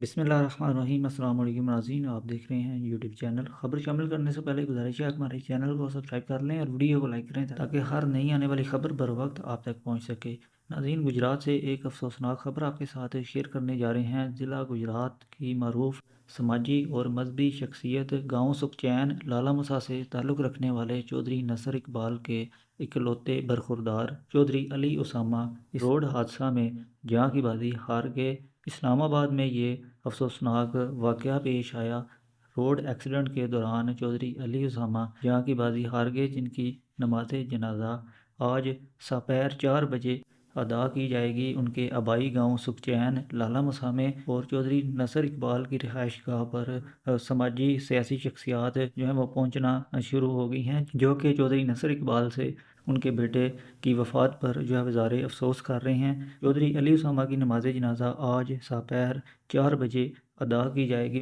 बिस्मिल्लाहिर्रहमानिर्रहीम। अस्सलाम वालेकुम नाज़रीन, आप देख रहे हैं यूट्यूब चैनल। खबर शामिल करने से पहले गुजारिश है कि हमारे चैनल को सब्सक्राइब कर लें और वीडियो को लाइक करें ताकि हर नई आने वाली खबर बर वक्त आप तक पहुंच सके। नाज़रीन, गुजरात से एक अफसोसनाक खबर आपके साथ शेयर करने जा रहे हैं। ज़िला गुजरात की मरूफ समाजी और मजहबी शख्सियत गाँव सुखचैन लाला मुसा से ताल्लुक़ रखने वाले चौधरी नसर इकबाल के इकलौते बरखुरदार चौधरी अली उसामा इस रोड हादसा में जाँ की बाजी हार गए। इस्लामाबाद में ये अफसोसनाक वाक़या पेश आया। रोड एक्सीडेंट के दौरान चौधरी अली उसामा जाँ की बाजी हार गए, जिनकी नमाज जनाजा आज सपहर 4 बजे अदा की जाएगी। उनके आबाई गांव सुखचैन लाला मुसा में और चौधरी नसर इकबाल की रिहाइश गाह पर समाजी सियासी शख्सियात जो है वो पहुंचना शुरू हो गई हैं, जो कि चौधरी नसर इकबाल से उनके बेटे की वफ़ात पर जो है वज़ारे अफसोस कर रहे हैं। चौधरी अली उसामा की नमाज जनाजा आज सपहर 4 बजे अदा की जाएगी।